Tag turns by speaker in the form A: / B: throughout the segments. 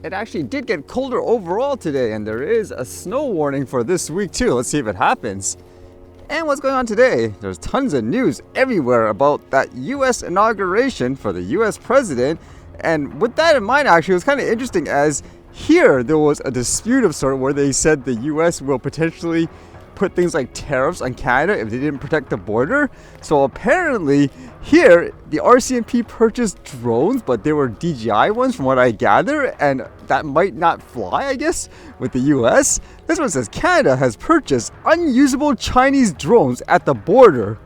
A: it actually did get colder overall today, and there is a snow warning for this week too. Let's see if it happens. And what's going on today? There's tons of news everywhere about that US inauguration for the US president. And with that in mind, actually, it was kind of interesting as here there was a dispute of sort where they said the US will potentially put things like tariffs on Canada if they didn't protect the border. So apparently here the RCMP purchased drones, but they were DJI ones from what I gather, and that might not fly, I guess, with the US. This one says Canada has purchased unusable Chinese drones at the border.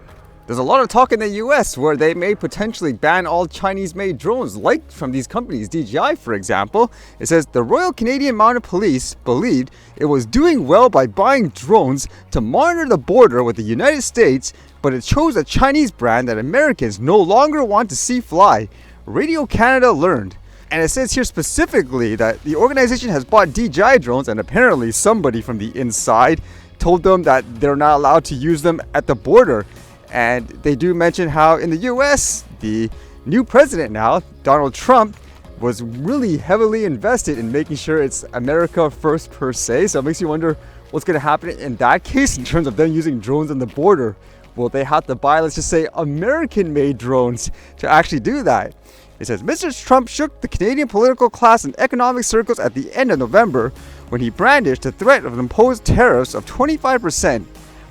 A: There's a lot of talk in the US where they may potentially ban all Chinese-made drones, like from these companies, DJI for example. It says the Royal Canadian Mounted Police believed it was doing well by buying drones to monitor the border with the United States, but it chose a Chinese brand that Americans no longer want to see fly, Radio Canada learned. And it says here specifically that the organization has bought DJI drones, and apparently somebody from the inside told them that they're not allowed to use them at the border. And they do mention how in the US, the new president now, Donald Trump, was really heavily invested in making sure it's America first per se. So it makes you wonder what's going to happen in that case in terms of them using drones on the border. Will they have to buy, let's just say, American-made drones to actually do that? It says, Mr. Trump shook the Canadian political class and economic circles at the end of November when he brandished the threat of imposed tariffs of 25%.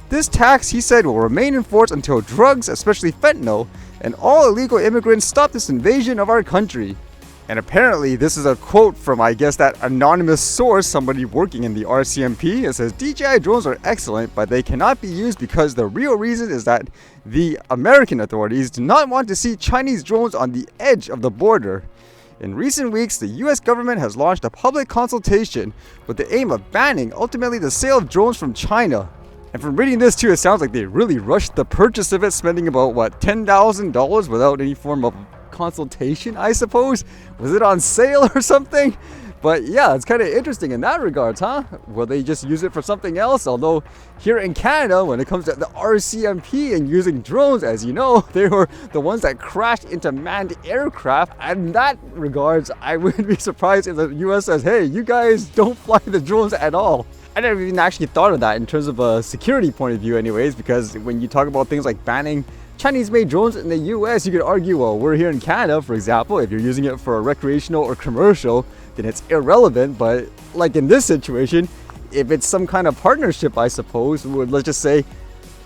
A: This tax, he said, will remain in force until drugs, especially fentanyl, and all illegal immigrants stop this invasion of our country. And apparently this is a quote from, I guess, that anonymous source, somebody working in the RCMP. It says, DJI drones are excellent, but they cannot be used because the real reason is that the American authorities do not want to see Chinese drones on the edge of the border. In recent weeks, the US government has launched a public consultation with the aim of banning, ultimately, the sale of drones from China. And from reading this too, it sounds like they really rushed the purchase of it, spending about, $10,000 without any form of consultation, I suppose? Was it on sale or something? But yeah, it's kind of interesting in that regards, huh? Will they just use it for something else? Although here in Canada, when it comes to the RCMP and using drones, as you know, they were the ones that crashed into manned aircraft. And in that regards, I wouldn't be surprised if the US says, hey, you guys don't fly the drones at all. I never even actually thought of that in terms of a security point of view anyways, because when you talk about things like banning Chinese-made drones in the US, you could argue, well, we're here in Canada, for example, if you're using it for a recreational or commercial, then it's irrelevant. But like in this situation, if it's some kind of partnership, I suppose, with, let's just say,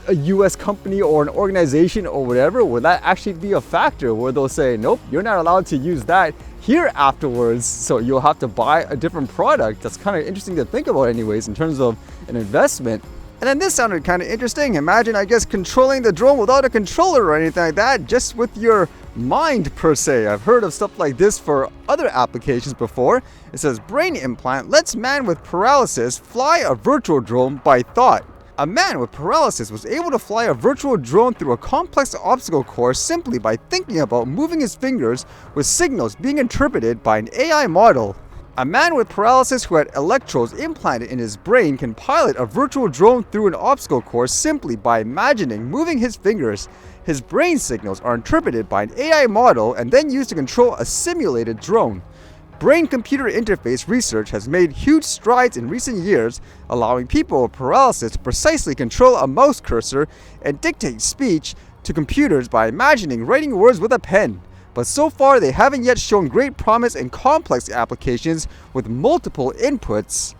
A: a US company or an organization or whatever, would that actually be a factor where they'll say, nope, you're not allowed to use that here afterwards, so you'll have to buy a different product? That's kind of interesting to think about anyways in terms of an investment. And then this sounded kind of interesting. Imagine, I guess, controlling the drone without a controller or anything like that, just with your mind per se. I've heard of stuff like this for other applications before. It says brain implant lets man with paralysis fly a virtual drone by thought. A man with paralysis was able to fly a virtual drone through a complex obstacle course simply by thinking about moving his fingers with signals being interpreted by an AI model. A man with paralysis who had electrodes implanted in his brain can pilot a virtual drone through an obstacle course simply by imagining moving his fingers. His brain signals are interpreted by an AI model and then used to control a simulated drone. Brain-computer interface research has made huge strides in recent years, allowing people with paralysis to precisely control a mouse cursor and dictate speech to computers by imagining writing words with a pen. But so far, they haven't yet shown great promise in complex applications with multiple inputs.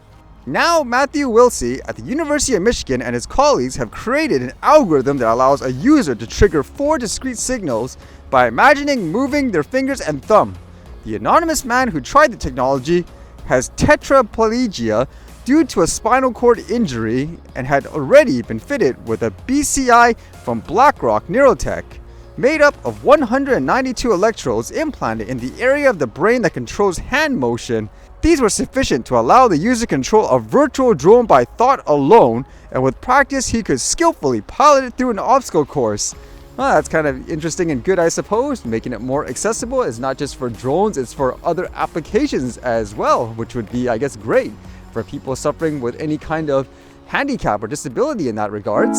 A: Now, Matthew Wilsey at the University of Michigan and his colleagues have created an algorithm that allows a user to trigger 4 discrete signals by imagining moving their fingers and thumb. The anonymous man who tried the technology has tetraplegia due to a spinal cord injury and had already been fitted with a BCI from BlackRock Neurotech, made up of 192 electrodes implanted in the area of the brain that controls hand motion. These were sufficient to allow the user to control a virtual drone by thought alone, and with practice he could skillfully pilot it through an obstacle course. Well, that's kind of interesting and good, I suppose, making it more accessible. It's not just for drones, it's for other applications as well, which would be, I guess, great for people suffering with any kind of handicap or disability in that regards.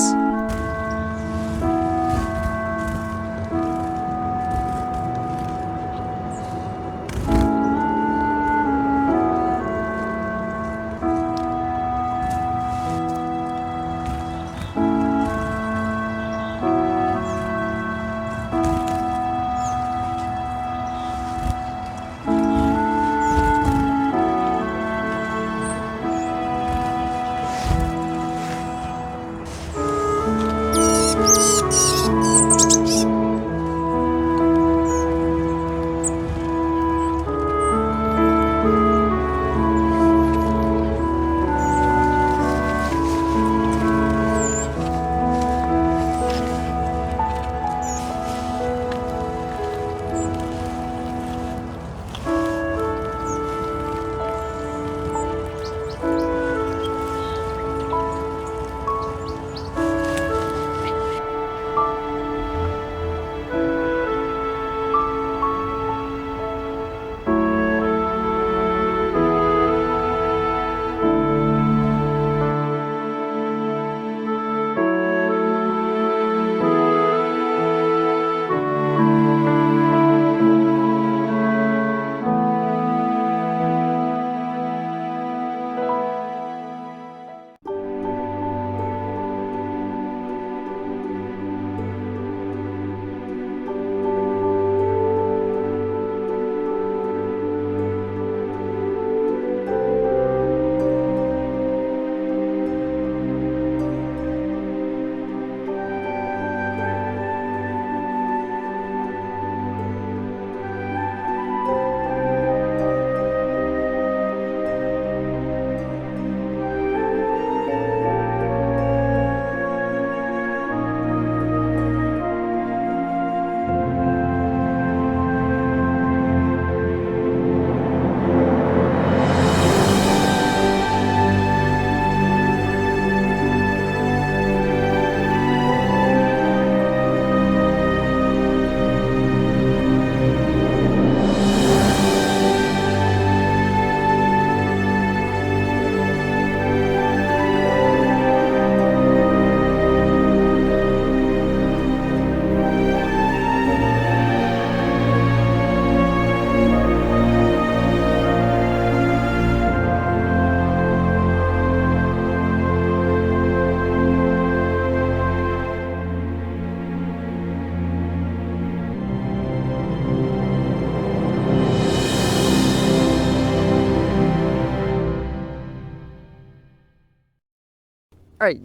A: All right.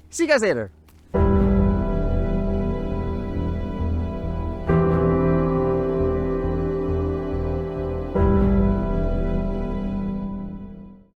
A: See you guys later.